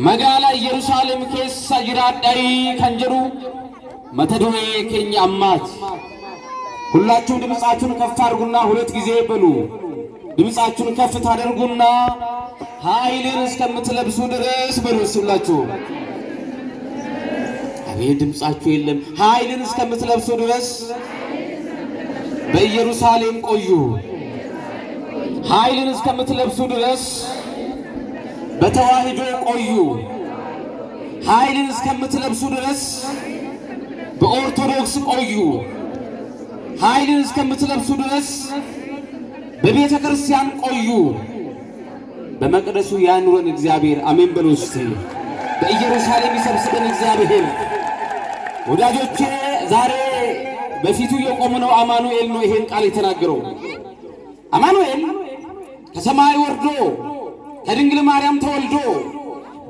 መጋላ ኢየሩሳሌም ኬሳ ጅራዳይ ከንጀሩ መተዶዬ ኬኛ አማት ሁላችሁም ድምጻችሁን ከፍ አድርጉና ሁለት ጊዜ በሉ። ድምጻችሁን ከፍ ታደርጉና ኃይልን እስከምትለብሱ ድረስ በሉ። ሁላችሁ አቤት ድምጻችሁ የለም። ኃይልን እስከምትለብሱ ድረስ በኢየሩሳሌም ቆዩ። ኃይልን እስከምትለብሱ ድረስ በተዋህዶ ቆዩ። ኃይልን እስከምትለብሱ ድረስ በኦርቶዶክስ ቆዩ። ኃይልን እስከምትለብሱ ድረስ በቤተ ክርስቲያን ቆዩ። በመቅደሱ ያኑረን እግዚአብሔር። አሜን በሉ እስቲ። በኢየሩሳሌም ይሰብስበን እግዚአብሔር። ወዳጆቼ ዛሬ በፊቱ የቆሙ ነው አማኑኤል ነው ይሄን ቃል የተናገረው። አማኑኤል ከሰማይ ወርዶ ከድንግል ማርያም ተወልዶ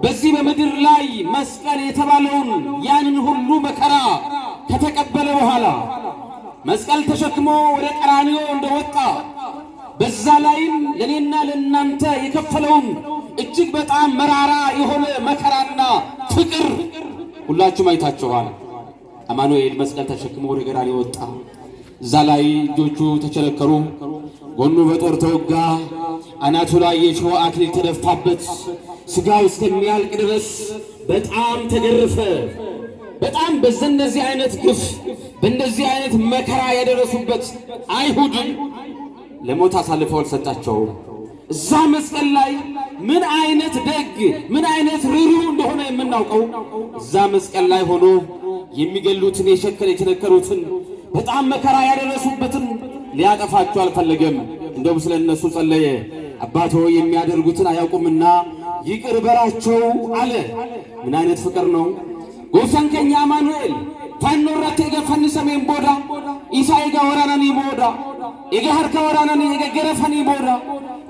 በዚህ በምድር ላይ መስቀል የተባለውን ያንን ሁሉ መከራ ከተቀበለ በኋላ መስቀል ተሸክሞ ወደ ቀራንዮ እንደወጣ በዛ ላይም ለኔና ለናንተ የከፈለውን እጅግ በጣም መራራ የሆነ መከራና ፍቅር ሁላችሁም አይታችኋል። አማኑኤል መስቀል ተሸክሞ ወደ ቀራንዮ ወጣ። እዛ ላይ እጆቹ ተቸነከሩ፣ ጎኑ በጦር ተወጋ፣ አናቱ ላይ የሾህ አክሊል ተደፋበት፣ ስጋው እስከሚያልቅ ድረስ በጣም ተገረፈ። በጣም በእንደዚህ አይነት ግፍ በእንደዚህ አይነት መከራ ያደረሱበት አይሁድ ለሞት አሳልፈው አልሰጣቸውም። እዛ መስቀል ላይ ምን አይነት ደግ ምን አይነት ርኅሩህ እንደሆነ የምናውቀው እዛ መስቀል ላይ ሆኖ የሚገሉትን የተነከሩትን በጣም መከራ ያደረሱበትን ሊያጠፋቸው አልፈለገም። እንደውም ስለ እነሱ ጸለየ። አባቶ የሚያደርጉትን አያውቁምና ይቅር በላቸው አለ። ምን አይነት ፍቅር ነው! ጎሰንከኛ አማኑኤል ታኖራቴ ገፈን ሰሜን ቦዳ ኢሳይጋ ወራናኒ ቦዳ ኢጋር ከወራናኒ ኢገገረፈኒ ቦዳ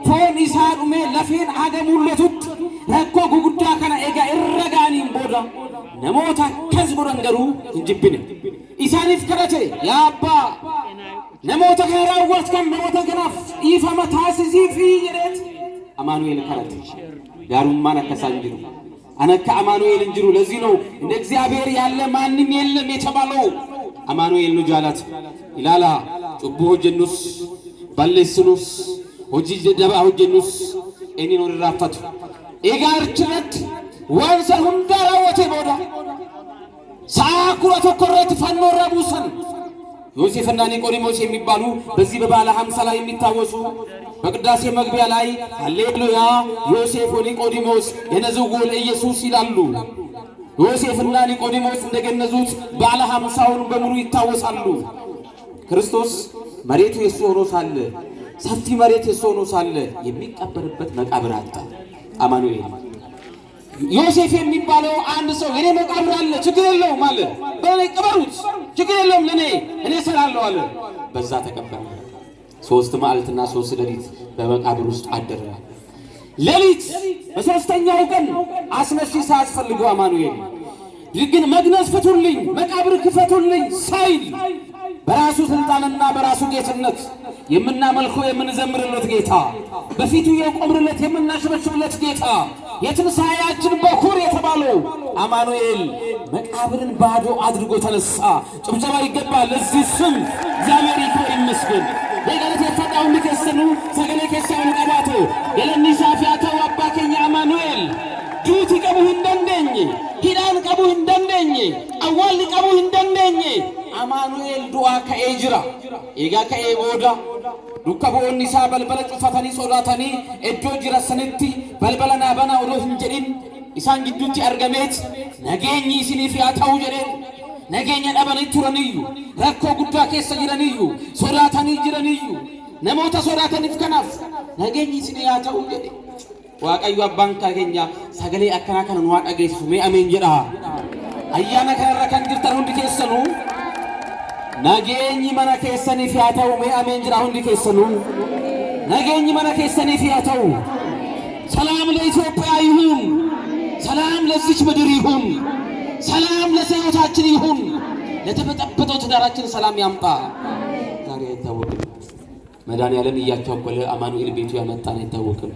ፎን ኢሳዱሜ ለፌን አገሙለቱት ረኮ ጉጉዳ ከና ኤጋ ኢረጋኒ ቦዳ ነሞታ ከዝቡረን ገሩ እንጅብነ ኢሳኒፍ ከረቴ ያባ ነሞታ ከራውት ከን ነሞታ ከናፍ ኢፈማ ታስዚፊ ይረት አማኑኤል ከረቴ ጋሩማና ከሳንጅሩ አነካ አማኑኤል እንጅሩ። ለዚህ ነው እንደ እግዚአብሔር ያለ ማንም የለም የተባለው። አማኑኤል ነው ጃላት ኢላላ ጩቡ ሆጀኑስ ባለስኑስ ሆጂ ደባ ሆጀኑስ እኔ ነው ራፋቱ ኤጋርችነት ወንሰ ሁንዳራወቴ ቦዳ ሳኩራ ተኮረት ፈኖረቡሰን ዮሴፍና ኒቆዲሞስ የሚባሉ በዚህ በባለ 50 ላይ የሚታወሱ በቅዳሴ መግቢያ ላይ ሃሌሉያ ዮሴፍ ወኒቆዲሞስ የነዙጎ ለኢየሱስ ይላሉ። ዮሴፍና ኒቆዲሞስ እንደገነዙት ባለ 50ውን በሙሉ ይታወሳሉ። ክርስቶስ መሬቱ የሱ ሆኖ ሳለ ሰፊ መሬት የሱ ሆኖ ሳለ የሚቀበርበት መቃብር አጣ። አማኑኤል ዮሴፍ የሚባለው አንድ ሰው የኔ መቃብር አለ ችግር የለውም አለ። በእኔ ቅበሩት ችግር የለውም እኔ እሰራለሁ አለ። በዛ ተቀበረ። 3 መዓልትና 3 ሌሊት በመቃብር ውስጥ አደረ። ሌሊት በሶስተኛው ቀን አስነሺ ሳያስፈልገው አማኑኤል ግን መግነዝ ፍቱልኝ መቃብር ክፈቱልኝ ሳይል በራሱ ስልጣንና በራሱ ጌትነት የምናመልከው የምንዘምርለት ጌታ በፊቱ የቆምንለት የምናሸበሽብለት ጌታ የትንሣኤያችን በኩር የተባለው አማኑኤል መቃብርን ባዶ አድርጎ ተነሳ። ጭብጨባ ይገባል ለዚህ ስም። እግዚአብሔር ይመስገን። የገለት የፈጣው ንከሰኑ ሰገለ ከሳውን ቀባቶ የለኒ ሳፊያተው አባከኛ አማኑኤል ዱቲ ቀቡ እንደነኝ ሂዳን ቀቡ እንደነኝ አዋል ቀቡ እንደነኝ አማኑኤል ዱአ ከኤጅራ ኤጋ ከኤቦዳ ዱከቦኒ ሳ በልበለ ጩፈተኒ ሶዳተኒ እጆ ጅራሰንቲ በልበለና በና ወዶ እንጀዲን ኢሳን ግዱቲ አርገሜት ነገኝ ሲኒፍ ያታው ጀረን ነገኝ ደበኒ ቱረንዩ ረኮ ጉዳ ከሰ ጅረንዩ ሶዳተኒ ጅረንዩ ነሞታ ሶዳተኒ ፍከናፍ ነገኝ ሲኒ ያታው ጀደ ዋቀዩ አባንካ ከኛ ሰገሌ አከና ከነ ዋቀ ገይሱ ሜ አሜን ጀዳ አያና ከረከን ጅርተን ሁንዲ ከሰኑ ነገኝ መና ከሰኒ ፊያታው ሜ አሜን ጀዳ ሁንዲ ከሰኑ ነገኝ መና ከሰኒ ፊያታው ሰላም ለኢትዮጵያ ይሁን። ሰላም ለዚች ምድር ይሁን። ሰላም ለሰዎቻችን ይሁን። ለተበጠበጠው ትዳራችን ሰላም ያምጣ። ዛሬ አይታወቅም መድኃኒዓለም እያቻኮለ አማኑኤል ቤቱ ያመጣን አይታወቅም።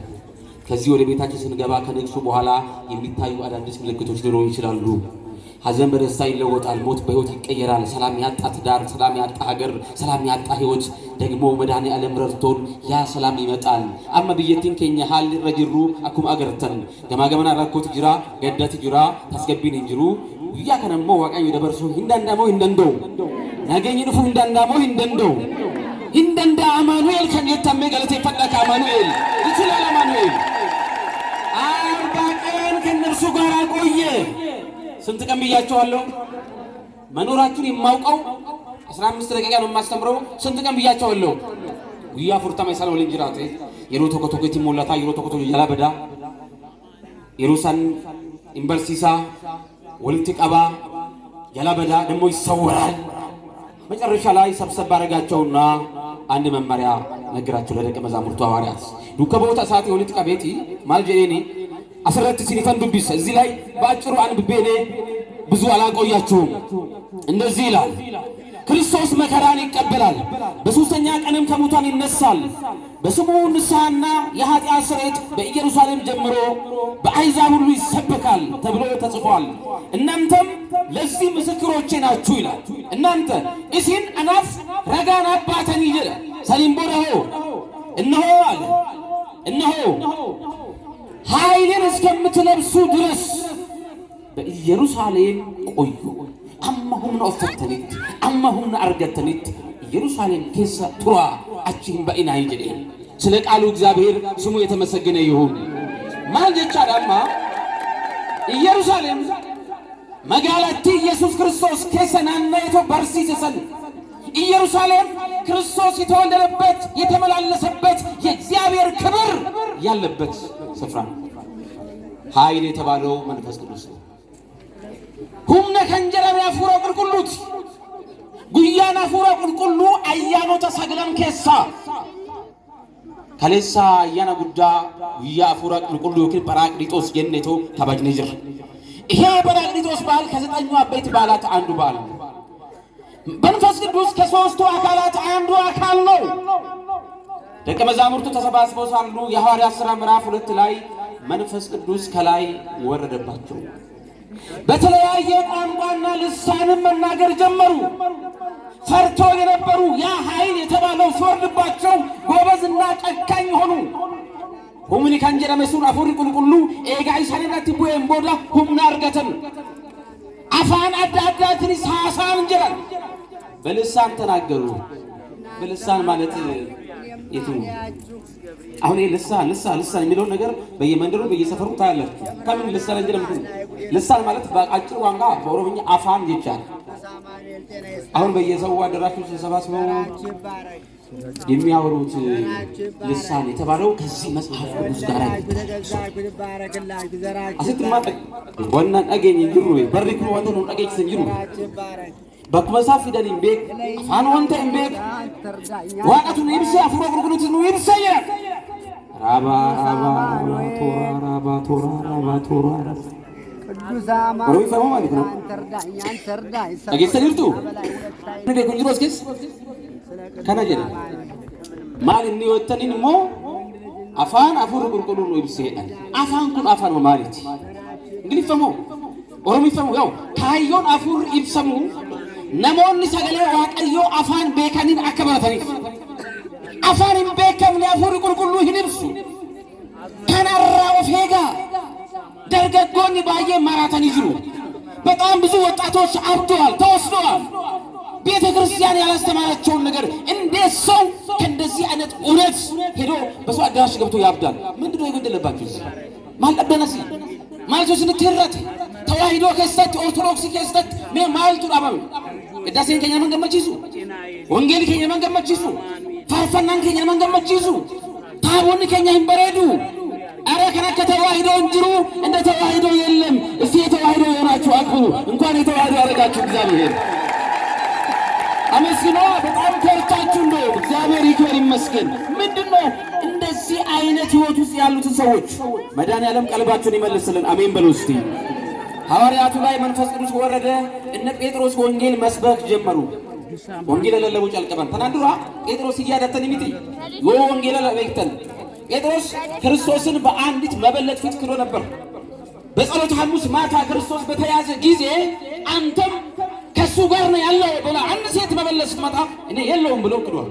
ከዚህ ወደ ቤታችን ስንገባ ከንግሱ በኋላ የሚታዩ አዳዲስ ምልክቶች ሊኖሩ ይችላሉ። ሐዘን በደስታ ይለወጣል፣ ሞት በሕይወት ይቀየራል። ሰላም ያጣ ትዳር፣ ሰላም ያጣ ሀገር፣ ሰላም ያጣ ሕይወት ደግሞ መድኃኔዓለም ረድቶን ያ ሰላም ይመጣል። አመ ብየቲን ኬኛ ሀል ረጅሩ አኩም አገርተን ገማገመና ረኮት ጅራ ገደት ጅራ ታስገቢን እንጅሩ ጉያ ከነሞ ዋቃዩ ደበርሶ ሂንዳንዳሞ ሂንደንደው ናገኝ ንፉ ሂንዳንዳሞ ሂንደንደው ሂንደንዳ አማኑኤል ከንየታሜ ገለቴ ፈለከ አማኑኤል ይችላል አማኑኤል 40 ቀን ከነርሱ ጋር ቆየ። ስንት ቀን ብያቸዋለሁ? መኖራችሁን የማውቀው 15 ደቂቃ ነው የማስተምረው። ስንት ቀን ብያቸዋለሁ? ጉያ ፉርታ ማይሳለ ወለንጅራቴ የሮ ተኮቶኮቲ ሞላታ የሮ ተኮቶ ያላበዳ የሮሳን ኢምበርሲሳ ወልቲ ቀባ ያላበዳ ደግሞ ይሰወራል። መጨረሻ ላይ ሰብሰብ ባረጋቸውና አንድ መመሪያ ነገራቸው ለደቀ መዛሙርቱ ሐዋርያት ዱከቦታ ሰዓት የወልቲ ቀቤቲ ማልጀኔ አስረት ሲኒፈን ዱቢስ እዚህ ላይ ባጭሩ አንብቤኔ ብዙ አላቆያችሁም። እንደዚህ ይላል ክርስቶስ መከራን ይቀበላል፣ በሶስተኛ ቀንም ከሙታን ይነሳል፣ በስሙ ንስሐና የኃጢአት ስርየት በኢየሩሳሌም ጀምሮ በአሕዛብ ሁሉ ይሰበካል ተብሎ ተጽፏል። እናንተም ለዚህ ምስክሮቼ ናችሁ ይላል። እናንተ እሲን አናፍ ረጋን አባተን ይጀለ ሰሊምቦረሆ እነሆ አለ እነሆ ኃይልን እስከምትለብሱ ድረስ በኢየሩሳሌም ቆዩ። አማሁም ነው ፈተኒት አማሁም ነው አርገተኒት ኢየሩሳሌም ከሰ ቱራ አቺን በእና ይጀለ ስለ ቃሉ እግዚአብሔር ስሙ የተመሰገነ ይሁን። ማንጀቻ ዳማ ኢየሩሳሌም መጋላቲ ኢየሱስ ክርስቶስ ከሰናና በርሲሰን ኢየሩሳሌም ክርስቶስ የተወለደበት የተመላለሰበት የእግዚአብሔር ክብር ያለበት ስፍራ ነው። ኃይል የተባለው መንፈስ ቅዱስ ነው። ሁምነ ከንጀራም ያፉራ ቁልቁሉት ጉያና ፉራ ቁልቁሉ አያኖ ተሰግለም ከሳ ከሌሳ አያና ጉዳ ጉያ ፉራ ቁልቁሉ ይክል ጰራቅሊጦስ ጀነቶ ተባጅነጅር ይሄ ጰራቅሊጦስ በዓል ከዘጠኙ አበይት በዓላት አንዱ በዓል ነው። መንፈስ ቅዱስ ከሦስቱ አካላት አንዱ አካል ነው። ደቀ መዛሙርቱ ተሰባስበው ሳሉ የሐዋርያት ሥራ ምዕራፍ 2 ላይ መንፈስ ቅዱስ ከላይ ወረደባቸው። በተለያየ ቋንቋና ልሳንም መናገር ጀመሩ። ፈርቶ የነበሩ ያ ኃይል የተባለው ሲወርድባቸው ጎበዝና ጨካኝ ሆኑ። ሁምኒ ካንጀራ መስኡን አፉሪ ቁልቁሉ ኤጋይ ሰነናት ቡኤን ቦዳ ሁምና አርገተን አፋን አዳዳትን ሳሳን እንጀራን በልሳን ተናገሩ። በልሳን ማለት የቱ አሁን ልሳን የሚለው ነገር በየመንደሩ በየሰፈሩ ታያላችሁ። ከምን ልሳን እንጀራ ምንድን ልሳን ማለት በአጭር ቋንቋ በኦሮምኛ አፋን ይቻላል። አሁን በየሰው አዳራሹ ተሰባስበው የሚያወሩት ልሳን የተባለው ከዚህ መጽሐፍ ቅዱስ ጋር አስጥማጠ ወናን አገኝ እንጅሩ በሪኩ ወንተ ነው አገኝ እንጅሩ በኩመሳፍ ፊደል ኢምቤክ አፋን ወንተ ኢምቤክ ዋቀቱን ይብሳ አፍሮ ጉርጉሩት ነው ይብሳያ ራባ ቶራ ቅዱሳማ ወይ ሰው ማለት ነው አገስተርቱ እንደ ኩንጅሮስ ከስ ከነጀለ ማን ወተኒን ሞ አፋን አፉር ቁልቁሉ ነው ይብሰይአል አፋን ኩን አፋን ማለት እንግዲህ ፈሞ ኦሮሚ ፈሞ ያው ካዮን አፉር ይብሰሙ ነሞኒ ሰገለ ዋቀዮ አፋን ቤከኒን አከባተኒ አፋን ቤከም ለአፉር ቁልቁሉ ይንብሱ ከናራው ፌጋ ደርገጎኒ ባየ ማራተን ይዝሩ በጣም ብዙ ወጣቶች አብደዋል፣ ተወስደዋል። ቤተ ክርስቲያን ያላስተማራቸውን ነገር እንዴት ሰው ከእንደዚህ አይነት እውነት ሄዶ በሰው አዳራሽ ገብቶ ያብዳል? ምንድነው የጎደለባችሁ? ማልቀበነሲ ማልጆስ ንትረት ተዋሂዶ ከስተት ኦርቶዶክስ ከስተት ማልቱ አባብ ቅዳሴን ከኛ መንገመችሱ ወንጌል ከኛ መንገመችሱ ፋርፈናን ከኛ መንገመችሱ ታቦን ከኛ ይንበረዱ አረ ከነከ ተዋሂዶ እንጅሩ እንደ ተዋሂዶ የለም። እስቲ የተዋሂዶ የሆናችሁ አክብሩ። እንኳን የተዋሂዶ ያደረጋችሁ እግዚአብሔር አመስግኖ በጣም ተርታችሁ ነው። እግዚአብሔር ይክበር ይመስገን። ምንድነው እንደዚህ አይነት ህይወት ውስጥ ያሉትን ሰዎች መድኃኔዓለም ቀልባቸውን ይመልስልን። አሜን በሉ እስቲ። ሐዋርያቱ ላይ መንፈስ ቅዱስ ወረደ። እነ ጴጥሮስ ወንጌል መስበክ ጀመሩ። ወንጌል ለለቡ ጨልቀበን ተናንዱራ ጴጥሮስ ይያደተን ይሚቲ ወንጌል ለበይተን ጴጥሮስ ክርስቶስን በአንዲት መበለት ፊት ክዶ ነበር። በጸሎተ ሐሙስ ማታ ክርስቶስ በተያዘ ጊዜ አንተም ከሱ ጋር ነው ያለው ብላ አንድ ሴት መበለት ስትመጣ እኔ የለውም ብሎ ክዷል።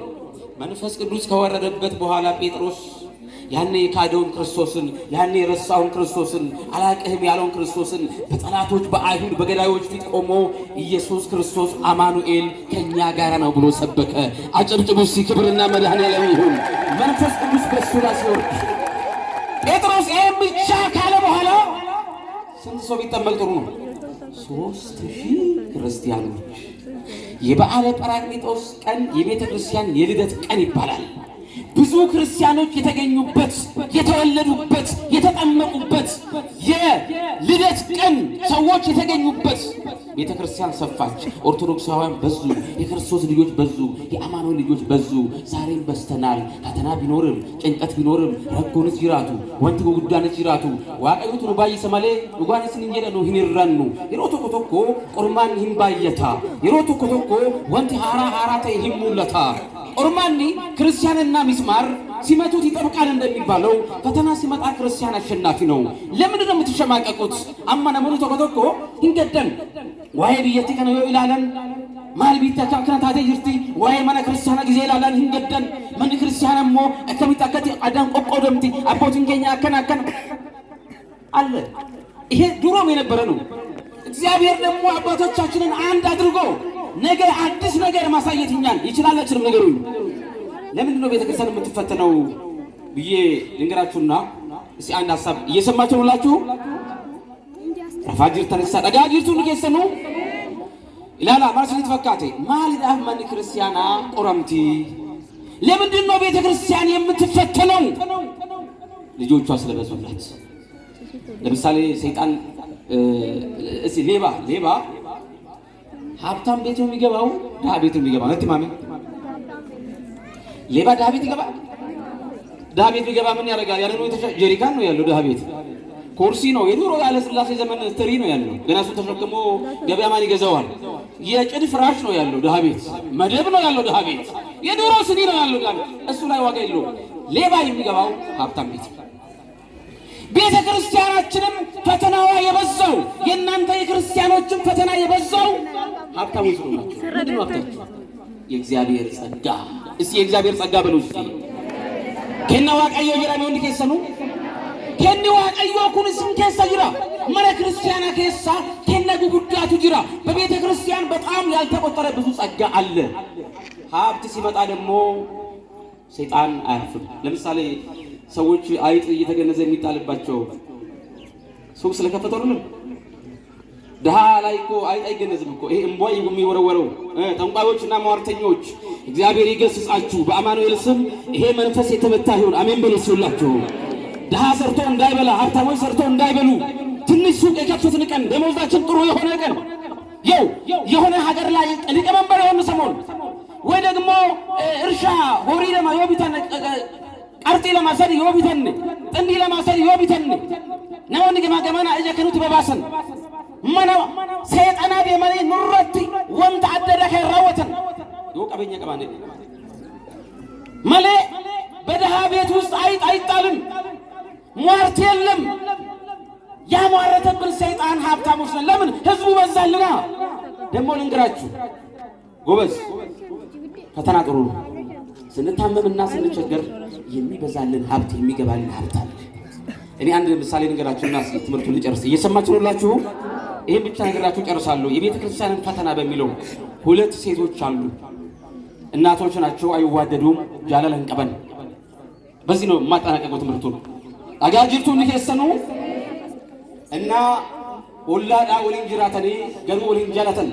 መንፈስ ቅዱስ ከወረደበት በኋላ ጴጥሮስ ያኔ የካደውን ክርስቶስን ያኔ የረሳውን ክርስቶስን አላቅህም ያለውን ክርስቶስን በጠላቶች በአይሁድ በገዳዮች ፊት ቆሞ ኢየሱስ ክርስቶስ አማኑኤል ከኛ ጋር ነው ብሎ ሰበከ። አጨብጭቡ እስቲ፣ ክብርና መድኃኔዓለም ይሁን። መንፈስ ቅዱስ በሱ ላይ ሲወርድ ጴጥሮስ ይህም ብቻ ካለ በኋላ ስንት ሰው ቢጠመቅ ጥሩ ነው? 3000 ክርስቲያኖች። የበዓለ ጰራቅሊጦስ ቀን የቤተ ክርስቲያን የልደት ቀን ይባላል። ብዙ ክርስቲያኖች የተገኙበት የተወለዱበት የተጠመቁበት የልደት ቀን ሰዎች የተገኙበት ቤተ ክርስቲያን ሰፋች። ኦርቶዶክሳውያን በዙ፣ የክርስቶስ ልጆች በዙ፣ የአማኑኤል ልጆች በዙ። ዛሬም በስተናል። ፈተና ቢኖርም ጭንቀት ቢኖርም ረጎንስ ጅራቱ ወንቲ ጉዳንስ ጅራቱ ዋቀዩቱ ነው ባይሰማሌ ጓንስን እንጀለ ነው ሂንራኑ የሮቶ ኮቶኮ ቁርማን ሂምባየታ የሮቶ ኮቶኮ ወንቲ ሃራ ተይ ሂሙለታ ኦርማኒ ክርስቲያንና ሚስማር ሲመቱት ይጠብቃል እንደሚባለው ፈተና ሲመጣ ክርስቲያን አሸናፊ ነው። ለምን ነው የምትሸማቀቁት? አማና ምኑ ተቆጥቆ ይንገደን ዋይ ቢየቲ ከነው ይላለን ማል ቢተካ ከናታቴ ይርቲ ዋይ ማና ክርስቲያና ጊዜ ይላለን ይንገደን ማን ክርስቲያንሞ አከሚታከቲ አዳን ቆቆደምቲ አቦትን ገኛ አከናከን አለ። ይሄ ድሮም የነበረ ነው። እግዚአብሔር ደግሞ አባቶቻችንን አንድ አድርጎ ነገ አዲስ ነገር ማሳየት ይችላል። አይችልም ነገሩ? ለምንድን ነው ቤተክርስቲያን የምትፈተነው ብዬ ልንገራችሁና እስቲ አንድ ሐሳብ እየሰማችሁ ነው። ፋጅር ተነሳ ዳጋጅርቱ ልከሰኑ ኢላላ ማርሰት ፈካቴ ማሊዳ ማን ክርስቲያና ቆረምቲ ለምንድን ነው ቤተክርስቲያን የምትፈተነው? ልጆቿ ስለበዙላት። ለምሳሌ ሰይጣን እስቲ ሌባ ሀብታም ቤት ነው የሚገባው፣ ድሃ ቤት ነው የሚገባው? ነጥማሚ ሌባ ድሃ ቤት ይገባ? ድሃ ቤት ቢገባ ምን ያደርጋል? ያለ ነው ጀሪካን ነው ያለው። ድሃ ቤት ኩርሲ ነው የድሮ ያለ ስላሴ ዘመን ትሪ ነው ያለው። ገና እሱ ተሸክሞ ገበያ ማን ይገዛዋል? የጭድ ፍራሽ ነው ያለው ድሃ ቤት። መደብ ነው ያለው ድሃ ቤት። የድሮ ስኒ ነው ያለው ድሃ ቤት። እሱ ላይ ዋጋ የለውም። ሌባ የሚገባው ሀብታም ቤት። ቤተ ክርስቲያናችንም ፈተናዋ የበዛው የእናንተ የክርስቲያኖችም ፈተና የበዛው ሀብታሞች ነው ናቸው። ምንድን ነው ሀብታችሁ? የእግዚአብሔር ጸጋ። እስቲ የእግዚአብሔር ጸጋ በሉ እስቲ። ከነ ዋቀዮ ጅራ ነው እንዲከሰኑ ከነ ዋቀዮ ኩንስም ከሰ ጅራ ማለ ክርስቲያና ከሳ ከነ ጉጉዳቱ ጅራ። በቤተ ክርስቲያን በጣም ያልተቆጠረ ብዙ ጸጋ አለ። ሀብት ሲመጣ ደግሞ ሰይጣን አያርፍም። ለምሳሌ ሰዎች አይጥ እየተገነዘ የሚጣልባቸው ሱቅ ስለከፈተው ነው። ድሃ ላይ እኮ አይጥ አይገነዝም እኮ። ይሄ እምቧይ የሚወረወረው ጠንቋዮችና ሟርተኞች እግዚአብሔር ይገስጻችሁ። በአማኑኤል ስም ይሄ መንፈስ የተመታ ይሁን። አሜን በሉ ሲውላችሁ። ድሃ ሰርቶ እንዳይበላ፣ ሀብታሞች ሰርቶ እንዳይበሉ። ትንሽ ሱቅ የከፈትን ቀን ደሞዛችን ጥሩ የሆነ ቀን የሆነ ሀገር ላይ ሊቀመንበር የሆነ ሰሞን ወይ ደግሞ እርሻ ሆሪ ለማዮቢታን ቀርጤ ለማሰር ይወቢተን ጥንዲ ለማሰር ይወቢተን ነው ገማገማና እጀከኑት በባሰን ማና ሰይጣና በመኔ ኑረቲ ወንት አደረ ከራወተን ይወቀበኛ ቀባኔ ማለ በደሃ ቤት ውስጥ አይጣልም፣ ሟርት የለም። ያሟረተብን ሰይጣን ሀብታሞች ነን። ለምን? ህዝቡ በዛልና። ደግሞ ልንገራችሁ ጎበዝ፣ ፈተና ጥሩ ነው። ስንታመምና ስንቸገር የሚበዛልን ሀብት የሚገባልን ሀብት አለ። እኔ አንድ ምሳሌ ልንገራችሁና ትምህርቱን ልጨርስ። እየሰማችሁ ነው? ይሄን ብቻ ነገራችሁ ጨርሳለሁ። የቤተ ክርስቲያንን ፈተና በሚለው ሁለት ሴቶች አሉ። እናቶች ናቸው፣ አይዋደዱም። ጃላለን ቀበን በዚህ ነው የማጠናቀቀው ትምህርቱን። አጋጅርቱን ይከሰኑ እና ወላዳ ወሊን ጅራተኒ ገሩ ወሊን ጃላተን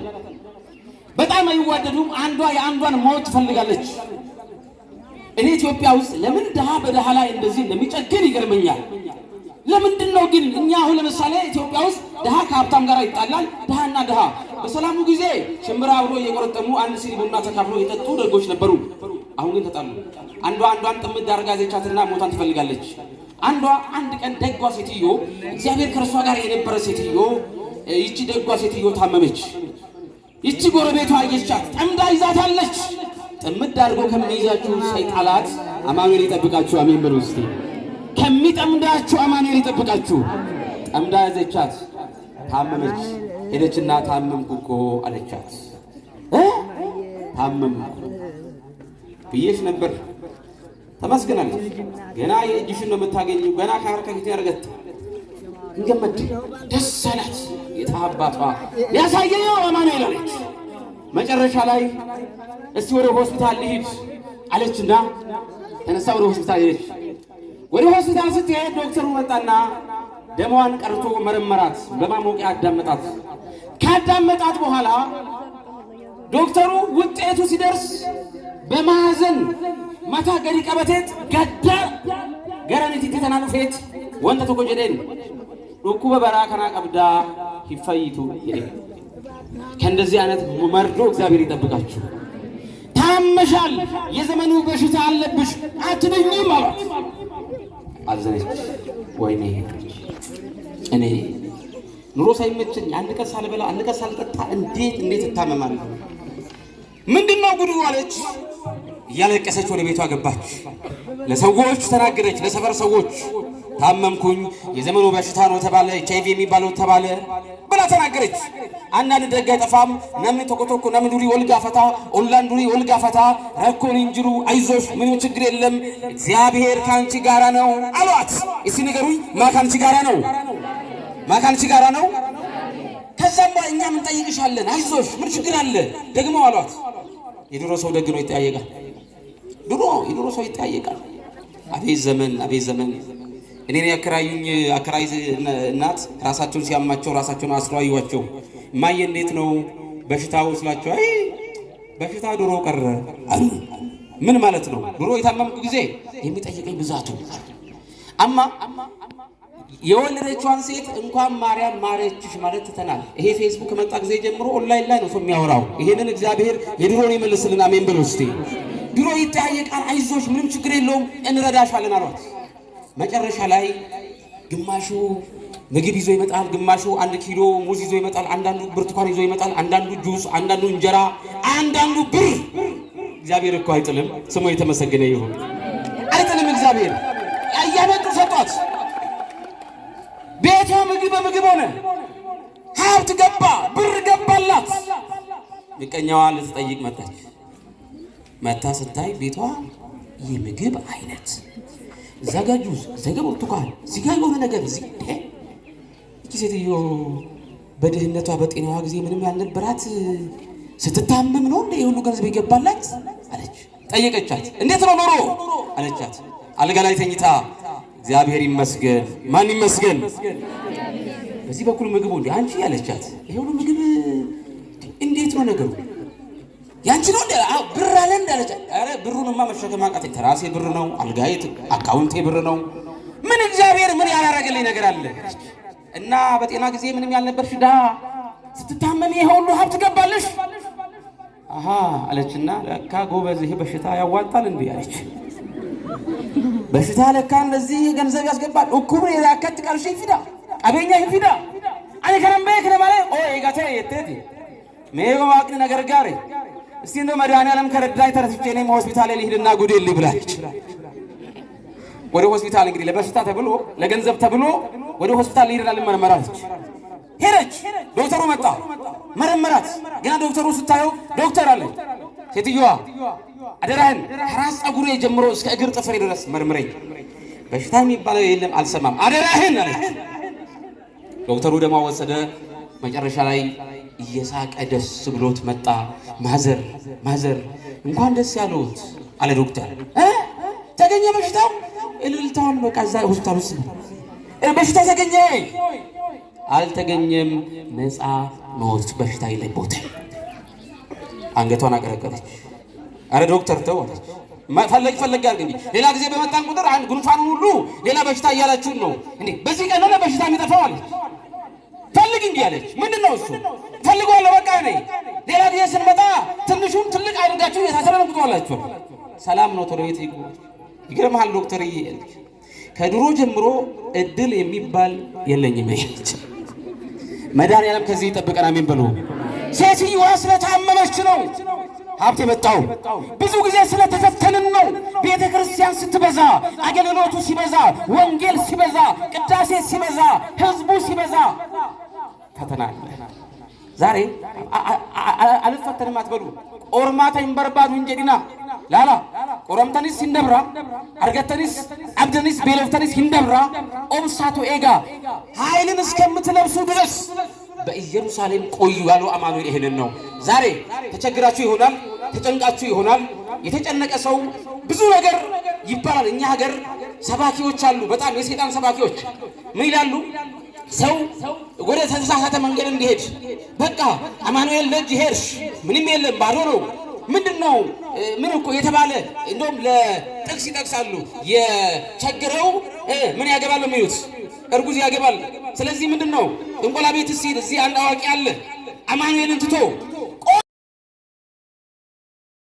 በጣም አይዋደዱም። አንዷ የአንዷን ሞት ትፈልጋለች። እኔ ኢትዮጵያ ውስጥ ለምን ድሃ በድሃ ላይ እንደዚህ እንደሚጨክን ይገርመኛል። ለምንድን ነው ግን እኛ አሁን ለምሳሌ ኢትዮጵያ ውስጥ ድሃ ከሀብታም ጋር ይጣላል። ድሃና ድሃ በሰላሙ ጊዜ ሽምብራ አብሮ እየቆረጠሙ አንድ ሲኒ ቡና ተካፍሎ የጠጡ ደጎች ነበሩ። አሁን ግን ተጣሉ። አንዷ አንዷን ጥምድ አድርጋ ዘቻትና ሞታን ትፈልጋለች። አንዷ አንድ ቀን ደጓ ሴትዮ እግዚአብሔር ከእርሷ ጋር የነበረ ሴትዮ ይቺ ደጓ ሴትዮ ታመመች። ይቺ ጎረቤቷ አየቻት፣ ጠምዳ ይዛታለች። ጥምድ አድርጎ ከሚይዛችሁ ሰይጣናት አማኑኤል ይጠብቃችሁ። አሜን በሉ እስቲ። ከሚጠምዳችሁ አማኑኤል ይጠብቃችሁ። ጠምዳ ያዘቻት፣ ታመመች። ሄደችና ታመምኩ እኮ አለቻት። ታመምኩ ብዬሽ ነበር ተመስገናለች። ገና የእጅሽን ነው የምታገኘው። ገና ካርከት ያርገት እንገመድ ደስ አላት። የታባቷ ያሳየው አማኑኤል አለች። መጨረሻ ላይ እስቲ ወደ ሆስፒታል ልሂድ አለችና ተነሳ። ወደ ሆስፒታል ሄደች። ወደ ሆስፒታል ስትሄድ ዶክተሩ መጣና ደሟን ቀርቶ መረመራት። በማሞቂያ አዳመጣት። ካዳመጣት በኋላ ዶክተሩ ውጤቱ ሲደርስ በማዘን ማታ ገሪ ቀበቴት ገዳ ገራኒቲ ተተናኑፌት ወንተ ተቆጀደን ዶኩ በበራከና ቀብዳ ይፈይቱ ይሄ ከእንደዚህ አይነት መርዶ እግዚአብሔር ይጠብቃችሁ። ታመሻል፣ የዘመኑ በሽታ አለብሽ አትነኝም አላት። አዘነች። ወይኔ እኔ ኑሮ ሳይመቸኝ አንድ ቀን ሳልበላ አንድ ቀን ሳልጠጣ እንዴት እታመማለሁ? ምንድነው ጉዱ አለች። እያለቀሰች ወደ ቤቷ ገባች። ለሰዎች ተናገረች፣ ለሰፈር ሰዎች ታመምኩኝ፣ የዘመኑ በሽታ ነው ተባለ፣ ኤችአይቪ የሚባለው ተባለ ብላ ተናገረች። አንዳንድ ደግ አይጠፋም። ነምን ተቆቶኮ ነምን ዱሪ ወልጋ ፈታ ኦላን ዱሪ ወልጋ ፈታ ረኮን እንጅሩ አይዞሽ፣ ምንም ችግር የለም፣ እግዚአብሔር ካንቺ ጋራ ነው አሏት። እስቲ ንገሩኝ፣ ማካንቺ ጋራ ነው? ማካንቺ ጋራ ነው? ከዛም እኛ ምን ጠይቅሻለን? አይዞሽ፣ ምን ችግር አለ ደግሞ አሏት። የድሮ ሰው ደግ ነው፣ ይጠያየቃል። የድሮ ሰው ይጠያየቃል። አቤት ዘመን፣ አቤት ዘመን። እኔን ያከራዩኝ አከራይ እናት ራሳቸውን ሲያማቸው ራሳቸውን አስሯዩዋቸው። እማዬ እንዴት ነው በሽታው ስላቸው፣ አይ በሽታ ድሮ ቀረ አሉ። ምን ማለት ነው? ድሮ የታመምኩ ጊዜ የሚጠይቀኝ ብዛቱ አማ የወለደችዋን ሴት እንኳን ማርያም ማረችሽ ማለት ትተናል። ይሄ ፌስቡክ ከመጣ ጊዜ ጀምሮ ኦንላይን ላይ ነው ሰው የሚያወራው። ይሄንን እግዚአብሔር የድሮን ይመልስልን። አሜን በሉ እስቲ። ድሮ ይጠያየቃል። አይዞሽ፣ ምንም ችግር የለውም፣ እንረዳሻለን አሏት። መጨረሻ ላይ ግማሹ ምግብ ይዞ ይመጣል፣ ግማሹ 1 ኪሎ ሙዝ ይዞ ይመጣል፣ አንዳንዱ ብርቱካን ይዞ ይመጣል፣ አንዳንዱ ጁስ፣ አንዳንዱ እንጀራ፣ አንዳንዱ ብር። እግዚአብሔር እኮ አይጥልም። ስሙ የተመሰገነ ይሁን። አይጥልም እግዚአብሔር። እያመጡ ሰጧት። ቤቷ ምግብ በምግብ ሆነ። ሀብት ገባ፣ ብር ገባላት። ምቀኛዋ ልትጠይቅ መጣች። መታ ስታይ ቤቷ የምግብ አይነት ዘጋ ጁስ፣ ዘጋ ብርቱካን፣ እዚህ ጋር የሆነ ነገር እዚህ እቺ ሴትዮ በድህነቷ በጤናዋ ጊዜ ምንም ያልነበራት ስትታመም ነው እንደ የሁሉ ገንዘብ ይገባላት አለች። ጠየቀቻት። እንዴት ነው ኖሮ አለቻት። አልጋ ላይ ተኝታ እግዚአብሔር ይመስገን። ማን ይመስገን? በዚህ በኩል ምግቡ እንዴ አንቺ ያለቻት። ይሄ ሁሉ ምግብ እንዴት ነው ነገሩ? ያንቺ ነው እንዴ? ብር አለ እንዳለቻት። አረ ብሩንማ መሸከም አቃተኝ። ተራሴ ብር ነው፣ አልጋዬ አካውንቴ ብር ነው። ምን እግዚአብሔር ምን ያላረገልኝ ነገር አለ? እና በጤና ጊዜ ምንም ያልነበርሽ ድሃ ስትታመም ይሄ ሁሉ ሀብት ገባልሽ? አሃ አለችና ለካ ጎበዝ ይሄ በሽታ ያዋጣል እንዴ አለች። በሽታ ለካ እንደዚህ ገንዘብ ያስገባል። እኩብ ያከት ቃልሽ ይፊዳ አበኛ ይፊዳ አኔ ከረምበ ከነማለ ኦይ ጋቴ የቴቲ ሜጎ ማቅን ነገር ጋር እስቲ እንደ መድኃኒዓለም ከረዳኝ ተረስቼ እኔም ሆስፒታል ልሂድና ጉዴ ልብላች። ወደ ሆስፒታል እንግዲህ ለበሽታ ተብሎ ለገንዘብ ተብሎ ወደ ሆስፒታል ልሂድና ልመረመራች ሄደች። ዶክተሩ መጣ፣ መረመራት። ገና ዶክተሩ ስታየው ዶክተር አለ። ሴትዮዋ አደራህን ከራስ ፀጉሬ ጀምሮ እስከ እግር ጥፍሬ ድረስ መርምረኝ፣ በሽታ የሚባለው የለም አልሰማም፣ አደራህን አለች። ዶክተሩ ደማ ወሰደ። መጨረሻ ላይ እየሳቀ ደስ ብሎት መጣ። ማዘር እንኳን ደስ ያለዎት አለ ዶክተር። ተገኘ በሽታው? እልልታውን በቃ እዛ ሆስፒታል ውስጥ በሽታ ተገኘ? አልተገኘም፣ ነፃ ኖት፣ በሽታ የለቦት። አንገቷን አቀረቀረች። አረ ዶክተር ተው አለች። ፈለግ አድርግ። ሌላ ጊዜ በመጣን ቁጥር አንድ ጉንፋን ሁሉ ሌላ በሽታ እያላችሁን ነው እንዴ? በዚህ ቀን ነው በሽታ የሚጠፋው አለች። ፈልግ እንጂ አለች። ምንድነው እሱ? ፈልጓለሁ በቃ ነኝ። ሌላ ጊዜ ስንመጣ ትንሹን ትልቅ አድርጋችሁ የታሰረንኩታላችሁ። ሰላም ነው ቶሎ ቤት ይገቡ። ይገርምሃል ዶክተርዬ፣ ከድሮ ጀምሮ እድል የሚባል የለኝም አለች። መድኃኒዓለም ከዚህ ይጠብቀን። አሜን በሉ። ሴትዮዋ ስለታመመች ነው። ሀብት የመጣው ብዙ ጊዜ ስለተፈተንን ነው። ቤተ ክርስቲያን ስትበዛ፣ አገልግሎቱ ሲበዛ፣ ወንጌል ሲበዛ፣ ቅዳሴ ሲበዛ፣ ህዝቡ ሲበዛ ፈተና አለ። ዛሬ አልፈተንም አትበሉ። ኦርማታ ይንበርባዱ እንጀዲና ላላ ቆረምተኒስ ሲንደብራ አርገተኒስ አብደኒስ ቤሎፍተኒስ ሲንደብራ ኦብሳቶ ኤጋ ኃይልን እስከምትለብሱ ድረስ በኢየሩሳሌም ቆዩ ያለው አማኑኤል ይሄንን ነው። ዛሬ ተቸግራችሁ ይሆናል፣ ተጨንቃችሁ ይሆናል። የተጨነቀ ሰው ብዙ ነገር ይባላል። እኛ ሀገር ሰባኪዎች አሉ፣ በጣም የሰይጣን ሰባኪዎች ምን ይላሉ? ሰው ወደ ተሳሳተ መንገድ እንዲሄድ በቃ አማኑኤል ለጅ ሄርሽ ምንም የለም ባዶ ነው። ምንድነው ምን እኮ የተባለ እንደውም ለጥቅስ ይጠቅሳሉ። የቸገረው ምን ያገባል ነው የሚሉት፣ እርጉዝ ያገባል። ስለዚህ ምንድነው እንቆላ ቤት ሲል እዚህ አንድ አዋቂ አለ አማኑኤልን ትቶ